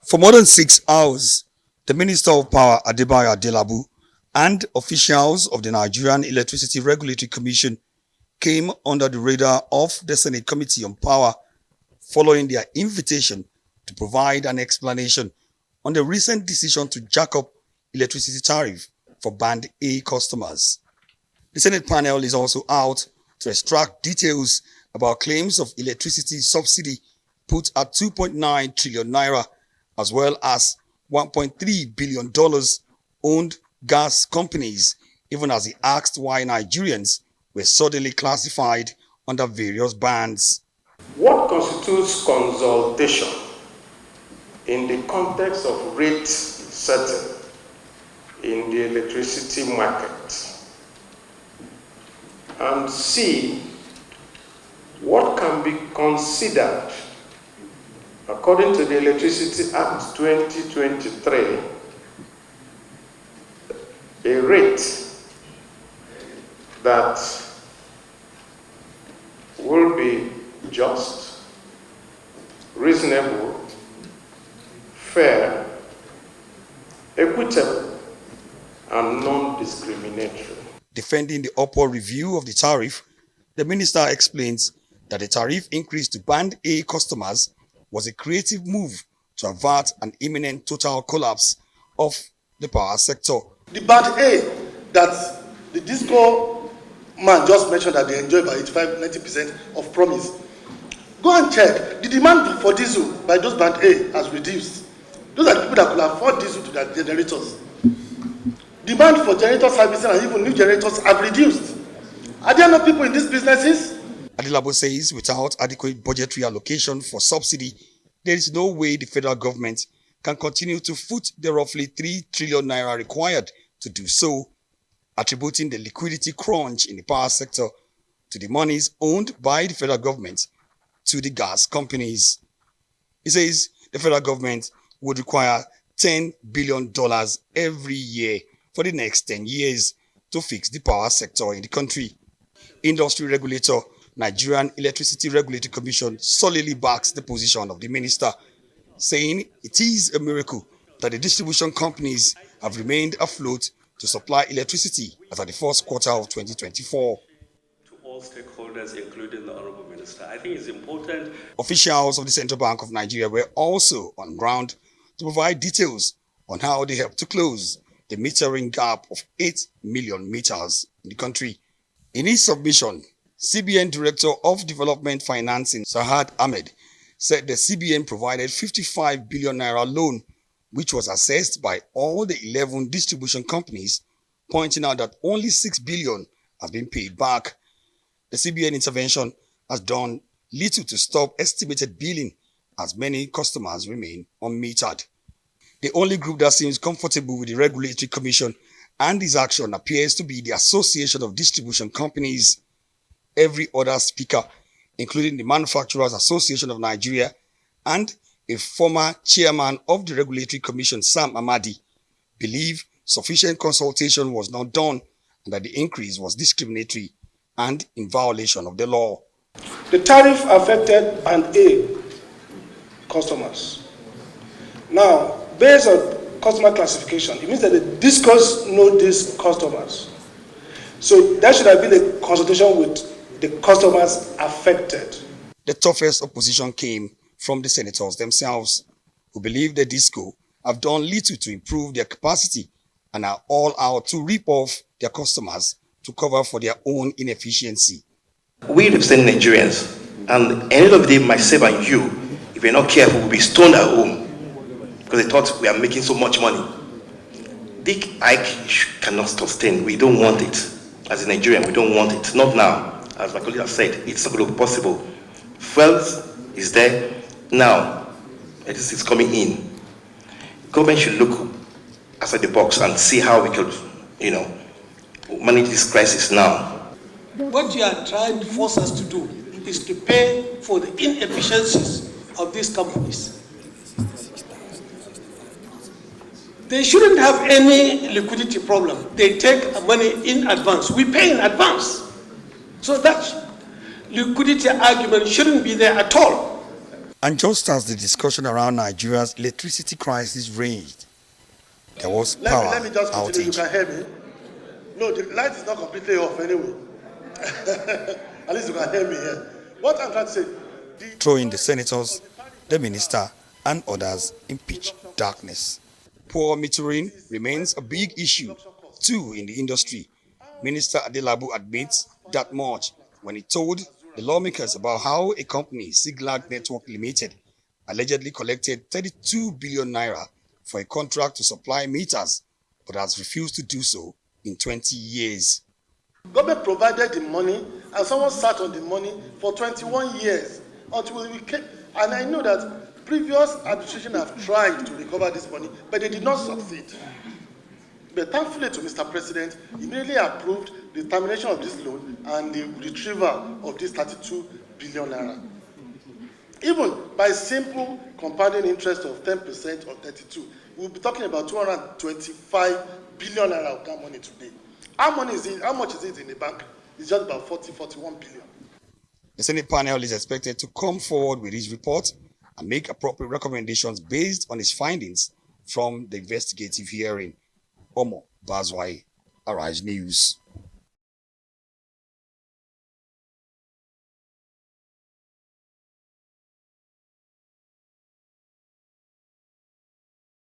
For more than 6 hours, the Minister of Power Adebayo Adelabu and officials of the Nigerian Electricity Regulatory Commission came under the radar of the Senate Committee on Power following their invitation to provide an explanation on the recent decision to jack up electricity tariff for Band A customers. The Senate panel is also out to extract details about claims of electricity subsidy put at 2.9 trillion naira as well as $1.3 billion owned gas companies, even as he asked why Nigerians were suddenly classified under various bands. What constitutes consultation in the context of rate setting in the electricity market? And C, what can be considered, according to the Electricity Act 2023, a rate that will be just, reasonable, fair, equitable, and non-discriminatory. Defending the upward review of the tariff, the minister explains that the tariff increase to Band A customers was a creative move to avert an imminent total collapse of the power sector. The Band A that the disco man just mentioned that they enjoy by 85-90% of promise. Go and check. The demand for diesel by those Band A has reduced. Those are the people that could afford diesel to their generators. Demand for generator servicing and even new generators have reduced. Are there no people in these businesses? Adelabu says without adequate budgetary allocation for subsidy, there is no way the federal government can continue to foot the roughly 3 trillion naira required to do so, attributing the liquidity crunch in the power sector to the monies owned by the federal government to the gas companies. He says the federal government would require $10 billion every year for the next 10 years to fix the power sector in the country. Industry regulator Nigerian Electricity Regulatory Commission solidly backs the position of the minister, saying it is a miracle that the distribution companies have remained afloat to supply electricity as at the first quarter of 2024. To all stakeholders, including the Honorable Minister, I think it's important. Officials of the Central Bank of Nigeria were also on ground to provide details on how they helped to close the metering gap of 8 million meters in the country. In his submission, CBN Director of Development Financing Sahad Ahmed said the CBN provided 55 billion naira loan, which was assessed by all the 11 distribution companies, pointing out that only 6 billion has been paid back. The CBN intervention has done little to stop estimated billing, as many customers remain unmetered. The only group that seems comfortable with the Regulatory Commission and its action appears to be the Association of Distribution Companies. Every other speaker, including the Manufacturers Association of Nigeria and a former chairman of the Regulatory Commission, Sam Amadi, believe sufficient consultation was not done and that the increase was discriminatory and in violation of the law. The tariff affected Band A customers. Now, based on customer classification, it means that the discos know these customers. So there should have been a consultation with the customers affected. The toughest opposition came from the senators themselves, who believe the DISCO have done little to improve their capacity and are all out to rip off their customers to cover for their own inefficiency. We represent Nigerians, and at the end of the day, myself and you, if we're not careful, we'll be stoned at home because they thought we are making so much money. Dick Ike cannot sustain. We don't want it. As a Nigerian, we don't want it. Not now. As my colleague has said, it's not going to be possible. Wealth is there. Now, it's coming in. Government should look outside the box and see how we could, manage this crisis now. What you are trying to force us to do is to pay for the inefficiencies of these companies. They shouldn't have any liquidity problem. They take money in advance. We pay in advance. So that liquidity argument shouldn't be there at all. And just as the discussion around Nigeria's electricity crisis raged, there was power Let me just continue. You outage. can hear me? No, the light is not completely off anyway. At least you can hear me here. What I'm trying to say, Throwing the senators, the minister, and others in pitch darkness. Poor metering remains a big issue, too, in the industry. Minister Adelabu admits that much when he told the lawmakers about how a company, Siglag Network Limited, allegedly collected 32 billion naira for a contract to supply meters, but has refused to do so in 20 years. government provided the money and someone sat on the money for 21 years until we came. And I know that previous administration have tried to recover this money, but they did not succeed. But thankfully to Mr. President, he immediately approved the termination of this loan and the retrieval of this 32 billion naira. Even by simple compounding interest of 10% or 32, we'll be talking about 225 billion naira of that money today. How much is it in the bank? It's just about 41 billion. The Senate panel is expected to come forward with his report and make appropriate recommendations based on his findings from the investigative hearing. Omo Bazwai, Arise News.